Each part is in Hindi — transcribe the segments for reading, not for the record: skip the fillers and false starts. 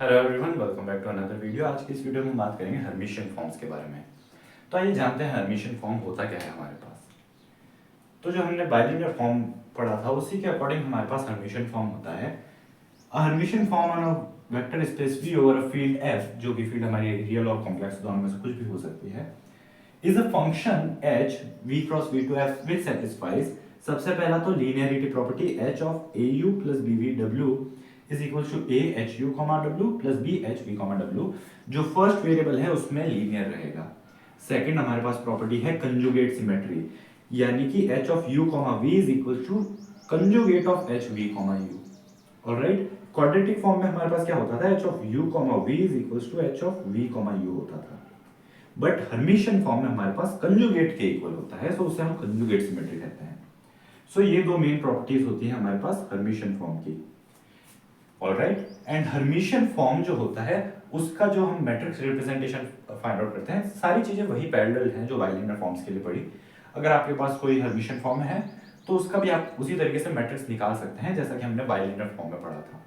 Hello everyone, welcome back to another video. आज की इस वीडियो में हम बात करेंगे हर्मिशियन फॉर्म्स के बारे में। तो आइए जानते हैं हर्मिशियन फॉर्म होता क्या है हमारे पास। तो जो हमने बाइलिनियर फॉर्म पढ़ा था उसी के अकॉर्डिंग हमारे पास हर्मिशियन फॉर्म होता है। Hermitian form on a vector space V over a field F, जो कि फील्ड हमारी रियल और कॉम्प्लेक्स दोनों में से कुछ भी हो सकती है, is a function h v cross v2 f which satisfies. सबसे पहला तो linearity property h of au plus bv w is equal to a h u w plus b h v w। जो फर्स्ट वेरिएबल है उसमें लीनियर रहेगा। सेकंड हमारे पास प्रॉपर्टी है कंजुगेट सिमेट्री, यानी कि h of u v is equal to conjugate of h v u। Alright, quadratic form में हमारे पास क्या होता था, h of u v is equal to h of v u होता था। बट हर्मिशियन फॉर्म में हमारे पास कंजुगेट के इक्वल होता है, सो उसे हम कंजुगेट सिमेट्री कहते हैं। सो ये दो मेन प्रॉपर्टीज होती हैं हमारे पास हर्मिशियन फॉर्म की। ऑलराइट, एंड हर्मिशियन फॉर्म जो होता है उसका जो हम मैट्रिक्स रिप्रेजेंटेशन फाइंड आउट करते हैं, सारी चीजें वही पैरेलल हैं जो बाइलिनियर फॉर्म्स के लिए पढ़ी। अगर आपके पास कोई हर्मिशियन फॉर्म है तो उसका भी आप उसी तरीके से मैट्रिक्स निकाल सकते हैं जैसा कि हमने बाइलिनियर फॉर्म में पढ़ा था।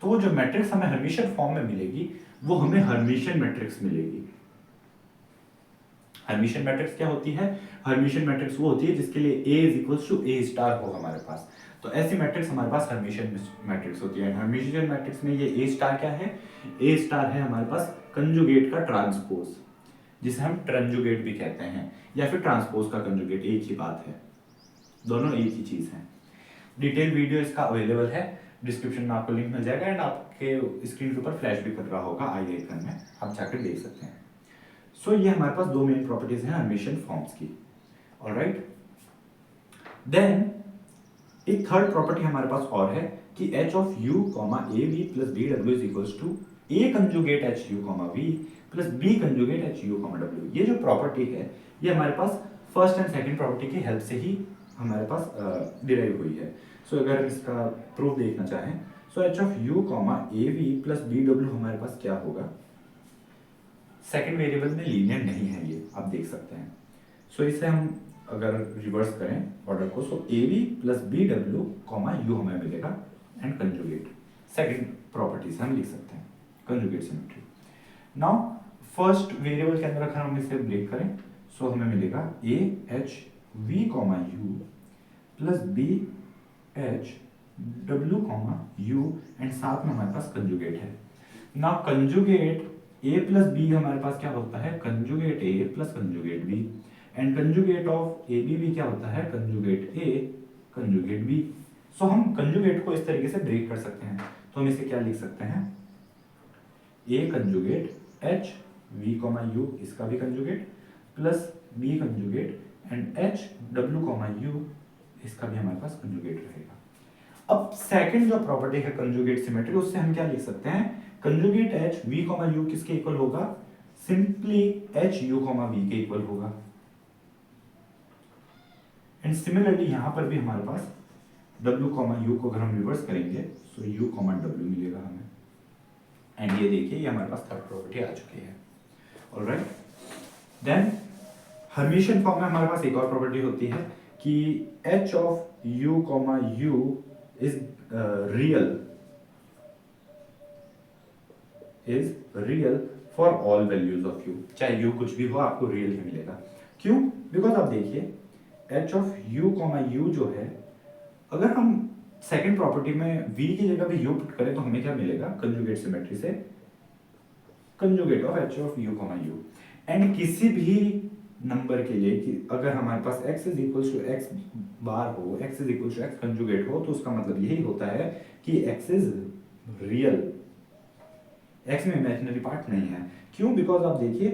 तो वो जो मैट्रिक्स हमें हर्मिशियन फॉर्म में मिलेगी वो हमें हर्मिशियन मैट्रिक्स मिलेगी। हर्मिशियन मैट्रिक्स क्या होती है? हर्मिशियन मैट्रिक्स वो होती है जिसके लिए A is equals to A star हो हमारे पास। तो ऐसी मैट्रिक्स हमारे पास हर्मिशियन मैट्रिक्स होती है। हर्मिशियन मैट्रिक्स में ये A स्टार क्या है? A स्टार है हमारे पास कंजुगेट का ट्रांसपोज, जिसे हम ट्रांजुगेट भी कहते हैं, या फिर ट्रांसपोज का कंजुगेट, एक ही बात है, दोनों एक ही चीज है। डिटेल वीडियो इसका अवेलेबल है, डिस्क्रिप्शन में आपको लिंक मिल जाएगा एंड आपके स्क्रीन के ऊपर फ्लैश भी कर रहा होगा आई आइकन में, आप जाकर देख सकते हैं। सो ये हमारे पास दो मेन प्रॉपर्टीज हैं हर्मिशियन फॉर्म्स की। ऑलराइट, देन एक थर्ड प्रॉपर्टी हमारे पास और है कि h of u a b plus b w is equals to a conjugate h u v plus b conjugate h u w। ये जो प्रॉपर्टी है ये हमारे पास फर्स्ट एंड सेकंड प्रॉपर्टी की हेल्प से ही हमारे पास डिराइव हुई है। सो अगर इसका प्रूफ देखना चाहें, सो h of u a v plus b w हमारे पास क्या होगा? सेकंड वेरिएबल में लीनियर नहीं है, ये आप देख सकते हैं। सो इसे हम अगर रिवर्स करें ऑर्डर को, so A B plus B W comma U हमें मिलेगा एंड कंजुगेट। सेकंड प्रॉपर्टीज हम लिख सकते हैं conjugate symmetry. Now first variable के अंदर अगर हम इसे ब्रेक करें, सो हमें मिलेगा a h v comma u plus b h डब्ल्यू कॉमा यू एंड साथ में हमारे पास कंजुगेट है। Now conjugate a plus b हमारे पास क्या होता है? Conjugate a plus conjugate b and conjugate of a b भी क्या होता है? Conjugate a conjugate b। So हम कंजुगेट को इस तरीके से ब्रेक कर सकते हैं, तो हम इसे क्या लिख सकते हैं? a conjugate h v comma u, इसका भी conjugate, plus b conjugate and h w comma u, इसका भी हमारे पास कंजुगेट रहेगा। अब सेकंड जो प्रॉपर्टी है कंजुगेट सिमेट्री, उससे हम क्या लिख सकते हैं? कंजुगेट h v u किसके इक्वल होगा? सिंपली h u v के इक्वल होगा। एंड सिमिलरली यहां पर भी हमारे पास w u को अगर हम रिवर्स करेंगे तो u w मिलेगा हमें। एंड ये देखिए ये हमारे पास थर्ड प्रॉपर्टी आ चुकी है। ऑलराइट, देन हर्मिशियन फॉर्म में हमारे पास एक और प्रॉपर्टी होती है कि h of u u is real for all values of u। चाहे u कुछ भी हो आपको रियल ही मिलेगा। क्यों? बिकॉज आप देखिए h ऑफ u जो है, अगर हम सेकंड प्रॉपर्टी में v की जगह भी u पुट करें तो हमें क्या मिलेगा? कंजुगेट सिमेट्री से conjugate of h of u। And किसी भी नंबर के लिए कि अगर हमारे पास x is equal to x bar हो, x is equal to x conjugate हो, तो उसका मतलब यही होता है कि x इज रियल, x में इमेजिनरी पार्ट नहीं है। क्यों? बिकॉज आप देखिए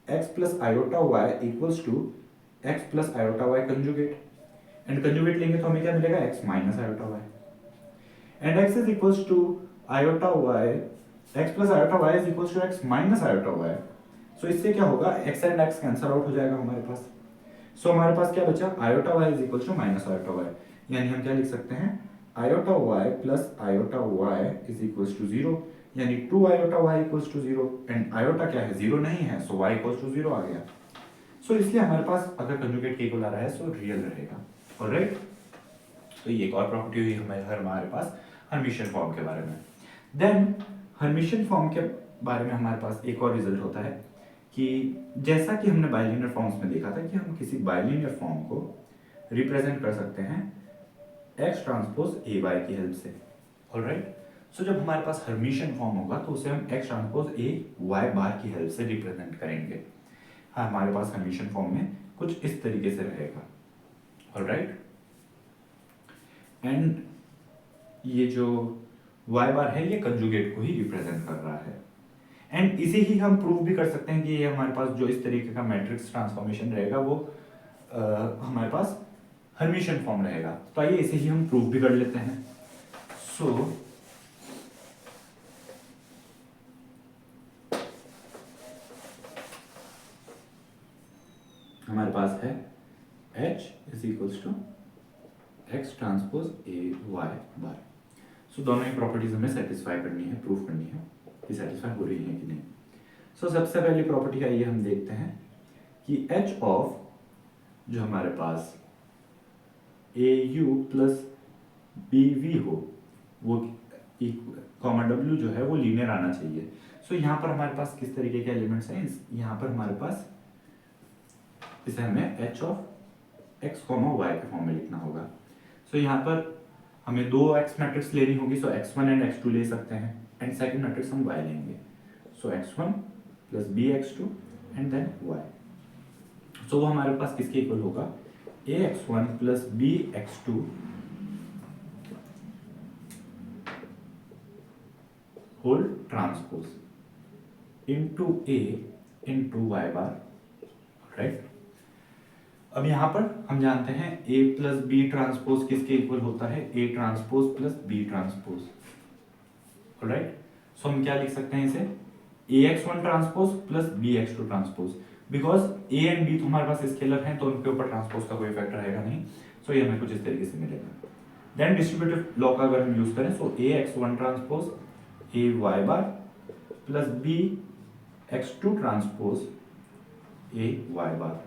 x plus iota y equals to x plus iota y conjugate, and conjugate लेंगे तो हमें क्या मिलेगा? x minus iota y and x is equals to iota y, x plus iota y is equals to x minus iota y। So इससे क्या होगा? x and x cancel out हो जाएगा हमारे पास। सो हमारे पास क्या बचा? Iota y is equals to minus iota y, यानी हम क्या लिख सकते हैं? Iota y plus iota y is equals to 0, यानी 2 iota y equals to 0 and iota क्या है? 0 नहीं है, सो y इक्वल्स टू 0 आ गया। सो इसलिए हमारे पास अगर कंजुगेट के इक्वल आ रहा है सो रियल रहेगा। ऑलराइट, तो ये एक और प्रॉपर्टी हुई हमारे पास हर्मिशियन फॉर्म के बारे में। देन हर्मिशियन फॉर्म के बारे में हमारे पास एक और रिजल्ट होता है कि जैसा कि हमने बाइलिनियर फॉर्म्स में देखा था कि हम किसी बाइलिनियर फॉर्म को रिप्रेजेंट कर सकते हैं एक्स ट्रांसपोज ए वाई की हेल्प से। ऑलराइट, सो जब हमारे पास हर्मिशियन फॉर्म होगा तो उसे हम एक्स ट्रांसपोज ए वाई बार की हेल्प से रिप्रेजेंट करेंगे। हाँ, हमारे पास हर्मिशियन फॉर्म में कुछ इस तरीके से रहेगा। ऑलराइट, एंड ये जो y बार है ये कंजुगेट को ही रिप्रेजेंट कर रहा है। एंड इसे ही हम प्रूव भी कर सकते हैं कि ये हमारे पास जो इस तरीके का मैट्रिक्स ट्रांसफॉर्मेशन रहेगा वो हमारे पास हर्मिशियन फॉर्म रहेगा। तो आइए इसे ही हम प्रूव भी कर लेते हैं। सो हमारे पास है H is equals to X transpose A Y bar. So दोनों ही प्रॉपर्टीज हमें सेटिस्फाई करनी है, प्रूफ करनी है कि सेटिस्फाई हो रही है कि नहीं। सो सबसे पहली प्रॉपर्टी का ये हम देखते हैं कि एच ऑफ जो हमारे पास ए यू प्लस बी वी हो वो कॉमा डब्ल्यू जो है वो लीनियर आना चाहिए। सो यहाँ पर हमारे पास किस तरीके के एलिमेंट्स हैं, यहाँ पर हमारे पास इसे हमें h of x comma y के फॉर्म में लिखना होगा। सो यहाँ पर हमें दो एक्स मैट्रिक्स लेनी होगी, सो x1 एंड x2 ले सकते हैं एंड सेकंड मैट्रिक्स हम y लेंगे। So x1 plus B x2 and then y। So वो हमारे पास किसके इक्वल होगा, ax1 plus B x2 whole transpose into a into y bar. Right, अब यहां पर हम जानते हैं a प्लस बी ट्रांसपोज किसके इक्वल होता है, a transpose plus B transpose. Alright, so हम क्या लिख सकते हैं इसे, ax1 transpose plus bx2 transpose. Because a and b तो हमारे पास स्केलर हैं तो उनके ऊपर ट्रांसपोज का कोई इफेक्ट रहेगा नहीं। सो ये हमें कुछ इस तरीके से मिलेगा। देन डिस्ट्रीब्यूटिव लॉ का अगर हम यूज करें, सो ax1 transpose a y bar plus bx2 transpose a y बार।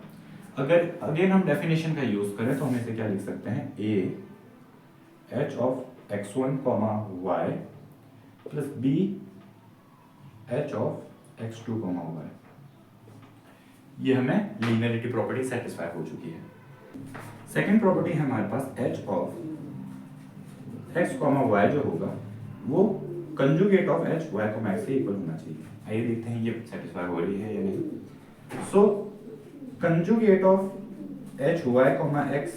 अगर अगेन हम डेफिनेशन का यूज करें तो हम इसे क्या लिख सकते हैं, a h of x1 comma y plus b h of x2 comma y। ये हमें लीनियरिटी प्रॉपर्टी सेटिस्फाई हो चुकी है। सेकंड प्रॉपर्टी है हमारे पास h of x comma y जो होगा वो conjugate of h y comma x के इक्वल होना चाहिए। आइए देखते हैं ये सेटिस्फाई हो रही है या नहीं। So conjugate of H Y comma X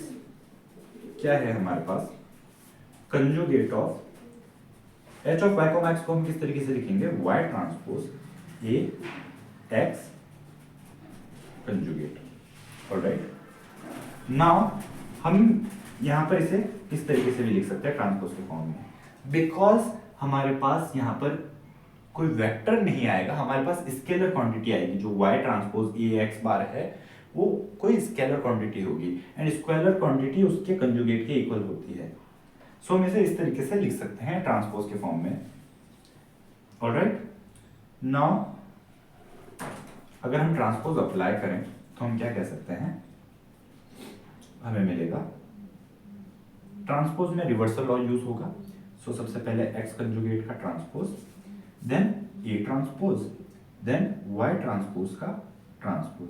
क्या है हमारे पास, conjugate of H of Y comma X को हम किस तरीके से लिखेंगे, Y transpose A X conjugate. Alright, now हम यहां पर इसे इस तरीके से भी लिख सकते हैं ट्रांसपोज के फॉर्म में, बिकॉज हमारे पास यहां पर कोई वेक्टर नहीं आएगा, हमारे पास स्केलर क्वांटिटी आएगी। जो y ट्रांसपोज ए एक्स बार है वो कोई स्केलर क्वांटिटी होगी एंड स्केलर क्वांटिटी उसके कंजुगेट के इक्वल होती है। सो हम इसे इस तरीके से लिख सकते हैं ट्रांसपोज के फॉर्म में। ऑलराइट, नाउ अगर हम ट्रांसपोज अप्लाई करें तो हम क्या कह सकते हैं, हमें मिलेगा ट्रांसपोज में रिवर्सल लॉ यूज होगा। सो सबसे पहले x कंजुगेट का transpose, then a transpose, then y transpose का ट्रांसपोज।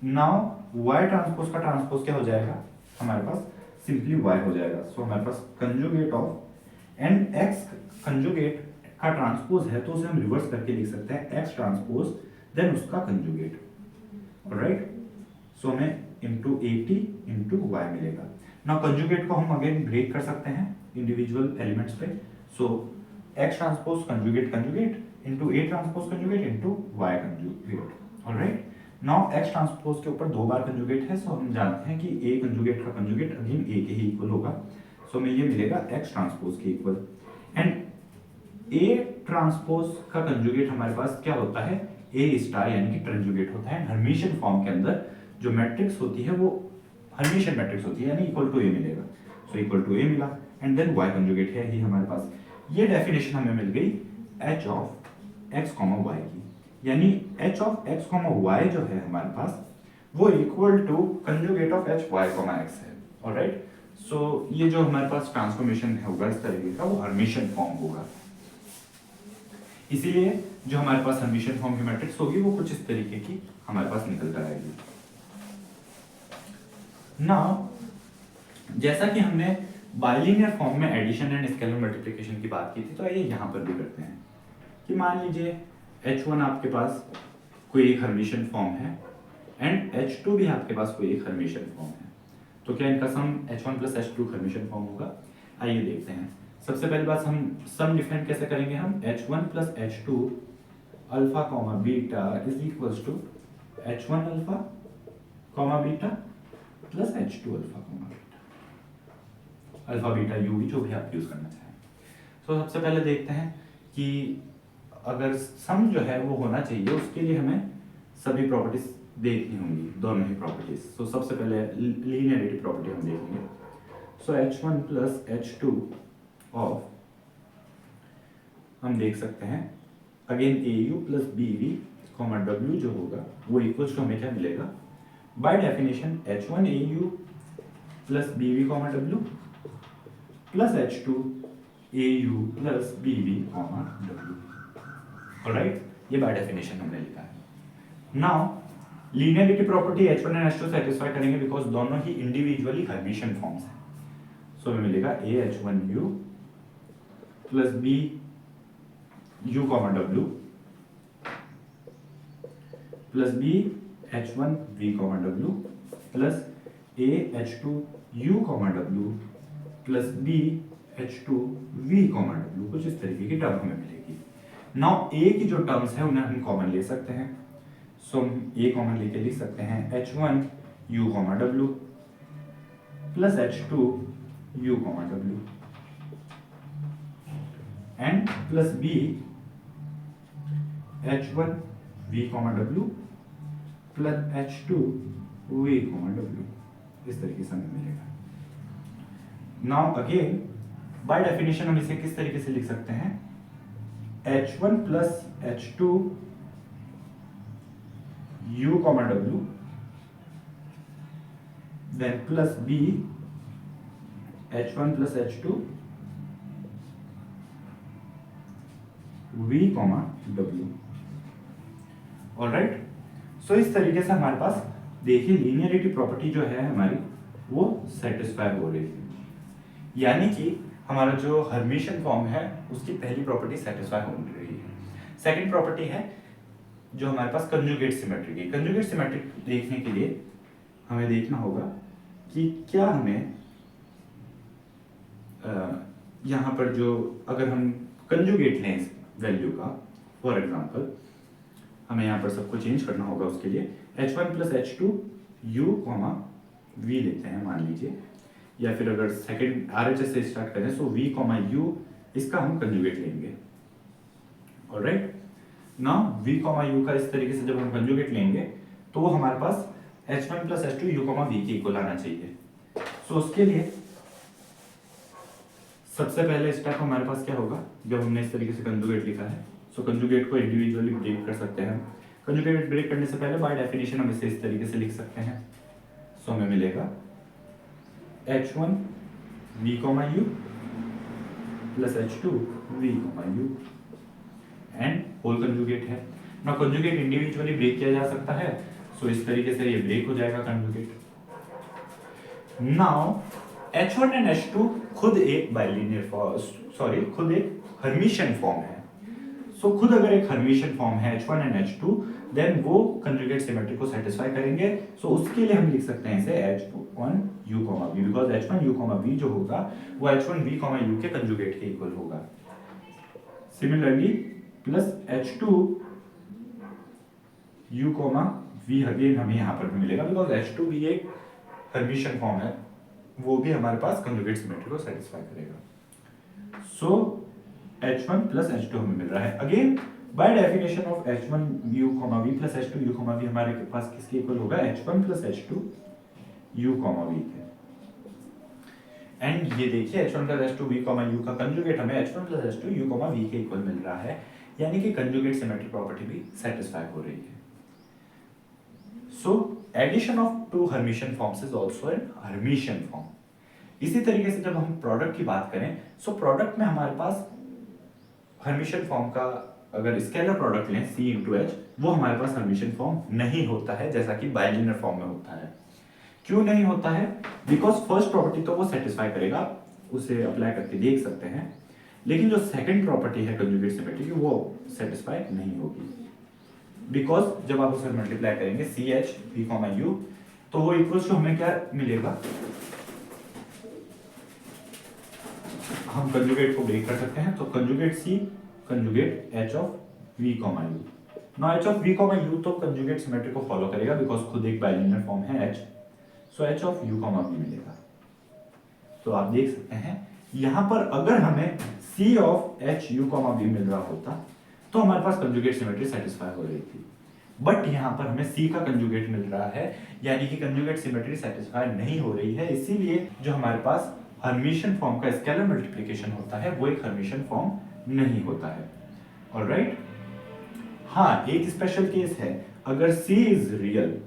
नाउ y ट्रांसपोज का ट्रांसपोज क्या हो जाएगा, हमारे पास सिंपली y हो जाएगा। सो हमारे पास conjugate of and x conjugate का ट्रांसपोज है तो उसे हम रिवर्स करके लिख सकते हैं x ट्रांसपोज देन उसका कंजुगेट। ऑलराइट, सो हमें इनटू at इनटू y मिलेगा। नाउ कंजुगेट को हम अगेन ब्रेक कर सकते हैं इंडिविजुअल एलिमेंट्स पे। सो x transpose conjugate conjugate into a transpose conjugate into y conjugate. Alright, now x transpose के ऊपर दो बार कंजुगेट है, सो हम जानते हैं कि a कंजुगेट का कंजुगेट अगेन a के ही इक्वल होगा। सो हमें ये मिलेगा x ट्रांसपोज के इक्वल। एंड a ट्रांसपोज का कंजुगेट हमारे पास क्या होता है, a स्टार यानी कि कंजुगेट होता है। हर्मिशियन फॉर्म के अंदर जो मैट्रिक्स होती है वो हर्मिशियन मैट्रिक्स होती है यानी इक्वल टू a मिलेगा। सो इक्वल टू a मिला एंड देन y कंजुगेट है ही हमारे पास। ये डेफिनेशन हमें मिल गई h ऑफ x, y की, यानी h ऑफ x, y जो है हमारे पास वो equal to conjugate of h y, x है। ऑलराइट, सो ये जो हमारे पास ट्रांसफॉर्मेशन होगा इस तरीके का वो हर्मिशियन फॉर्म होगा। इसीलिए जो हमारे पास हर्मिशियन फॉर्म की मैट्रिक्स होगी वो कुछ इस तरीके की हमारे पास निकल कर आएगी। नाउ जैसा कि हमने बाइलिनियर फॉर्म में एडिशन एंड स्केलर मल्टीप्लिकेशन की बात की थी, तो आइए यहाँ पर भी करते हैं कि मान लीजिए H1 आपके पास कोई एक हर्मिशियन फॉर्म है एंड H2 भी आपके पास कोई एक हर्मिशियन फॉर्म है, तो क्या इनका सम H1 plus H2 Hermitian form होगा? आइए देखते हैं। सबसे पहली बात, हम सम डिफाइन कैसे करेंगे? हम H1 plus H2 alpha comma beta is equals to H1 alpha comma beta plus H2 alpha comma beta, alpha beta u भी जो भी आप यूज करना चाहें। तो सबसे पहले देखते हैं कि अगर सम जो है वो होना चाहिए, उसके लिए हमें सभी प्रॉपर्टीज देखनी होंगी, दोनों ही प्रॉपर्टीज। सो सबसे पहले लीनियरिटी प्रॉपर्टी हम देखेंगे। सो H1 प्लस H2 ऑफ, हम देख सकते हैं again AU plus BV comma W जो होगा वो इक्वल्स टू हमें क्या मिलेगा? By definition H1 AU plus BV comma W plus H2 AU plus BV comma W। Alright, ये बाय डेफिनेशन हमने लिखा है। Now linearity property H1 and H2 satisfy करेंगे बिकॉज दोनों ही इंडिविजुअली हर्मिशियन फॉर्म्स हैं। सो हमें मिलेगा AH1U plus BU comma W plus BH1V comma W plus AH2U comma W plus BH2V comma W, कुछ इस तरीके की टर्म हमें मिलेगी। नाउ A की जो टर्म्स है उन्हें हम कॉमन ले सकते हैं। सो हम A कॉमन लेके लिख सकते हैं H1U comma W plus H2U comma W and plus B H1V comma W plus H2V comma W, इस तरीके से हमें मिलेगा। नाउ अगेन बाय डेफिनेशन हम इसे किस तरीके से लिख सकते हैं? H1 plus H2 U comma W then plus B H1 plus H2 V comma W। Alright, so इस तरीके से हमारे पास देखिए लीनियरिटी प्रॉपर्टी जो है हमारी वो सेटिस्फाई हो रही है, यानी कि हमारा जो हर्मिशियन फॉर्म है उसकी पहली प्रॉपर्टी सेटिस्फाई हो रही है। सेकंड प्रॉपर्टी है जो हमारे पास कंजुगेट सिमेट्री की। कंजुगेट सिमेट्री देखने के लिए हमें देखना होगा कि क्या हमें यहाँ पर जो अगर हम कंजुगेट लें इस वैल्यू का, फॉर एग्जांपल हमें यहाँ पर सबको चेंज करना होगा, उसके लिए H1 plus H2 U comma V लेते हैं मान लीजिए, या फिर अगर सेकंड RHS से स्टार्ट करें सो V कॉमा U इसका हम कंजुगेट लेंगे। Alright, now V comma U का इस तरीके से जब हम कंजुगेट लेंगे तो वो हमारे पास H1 plus H2 U comma V के इक्वल आना चाहिए। सो उसके लिए सबसे पहले स्टेप हमारे पास क्या होगा, जब हमने इस तरीके से कंजुगेट लिखा है सो कंजुगेट को इंडिविजुअली ब्रेक कर सकते हैं। कंजुगेट ब्रेक करने से पहले बाय डेफिनेशन हम इसे इस तरीके से लिख सकते हैं। सो हमें मिलेगा H1 V comma U plus H2 V comma U and whole conjugate है ना। कंजुगेट इंडिविजुअली ब्रेक किया जा सकता है, सो इस तरीके से ये ब्रेक हो जाएगा conjugate. Now H1 and H2 खुद एक बाइलिनियर फॉर्म, खुद एक हर्मिशियन फॉर्म है। सो खुद अगर एक हर्मिशियन फॉर्म है H1 एंड H2 देन वो कंजुगेट सिमेट्री को सेटिस्फाई करेंगे। सो उसके लिए हम लिख सकते हैं इसे H1U, V because H1U, V जो होगा वो H1V, U के कंजुगेट के इक्वल होगा। Similarly plus H2U, V again हमें यहाँ पर भी मिलेगा बिकॉज H2 भी एक हर्मिशियन फॉर्म है, वो भी हमारे पास कंजुगेट सिमेट्री को सेटिस्फाई करेगा। सो H1 प्लस H2 हमें मिल रहा है। Again by definition of H1U, V plus H2U, V हमारे पास किसके इक्वल होगा? H1 प्लस H2U, V के। एंड ये देखिए H1 प्लस H2V, U का कंजुगेट हमें H1 प्लस H2U, V के इक्वल मिल रहा है, यानी कि कंजुगेट सिमेट्री प्रॉपर्टी भी सेटिस्फाई हो रही है। So addition of two hermitian forms is also an hermitian form. इसी तरीके से जब हम प्रोडक्ट की बात करें सो प्रोडक्ट में हमारे पास हर्मिशियन फॉर्म का अगर स्केलर प्रोडक्ट लें C इंटू एच, वो हमारे पास हर्मिशियन फॉर्म नहीं होता है जैसा कि बाइलिनियर फॉर्म में होता है। क्यों नहीं होता है? बिकॉज फर्स्ट प्रॉपर्टी तो वो सेटिस्फाई करेगा, उसे अप्लाई करके देख सकते हैं, लेकिन जो सेकंड प्रॉपर्टी है कंजुगेट सिमेट्री की वो सेटिस्फाई नहीं होगी। बिकॉज जब आप उसे मल्टीप्लाई करेंगे c h v comma u, तो वो इक्वल्स टू हमें क्या मिलेगा, हम कंजुगेट को ब्रेक कर सकते हैं, तो conjugate c conjugate h of v comma u. Now h of v comma u तो कंजुगेट सिमेट्री को फॉलो करेगा बिकॉज खुद एक बाइलिनियर फॉर्म है h, so h of u comma v मिलेगा। तो आप देख सकते हैं यहां पर अगर हमें C of H U comma V मिल रहा होता तो हमारे पास कंजुगेट सिमेट्री सेटिस्फाई हो रही थी, बट यहां पर हमें सी का कंजुगेट मिल रहा है, यानी कि कंजुगेट सिमेट्री सेटिस्फाई नहीं हो रही है, इसीलिए जो हमारे पास हर्मिशियन फॉर्म का स्केलर मल्टीप्लिकेशन होता है वो एक हर्मिशियन फॉर्म नहीं होता है। ऑलराइट, हाँ एक स्पेशल केस है, अगर C is real,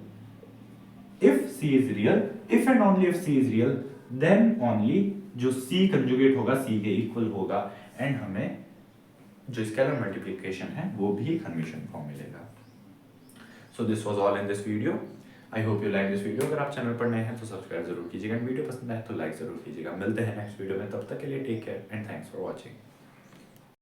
if C is real, if and only if C is real, then only जो C कंजुगेट होगा C के इक्वल होगा एंड हमें जो स्केलर मल्टीप्लिकेशन है वो भी एक हर्मिशियन फॉर्म मिलेगा। So this was all in this video. I hope you like this video. अगर आप चैनल पर नए हैं तो सब्सक्राइब जरूर कीजिएगा, वीडियो पसंद आए तो लाइक जरूर कीजिएगा। मिलते हैं नेक्स्ट वीडियो में, तब तक के लिए take care and thanks for watching.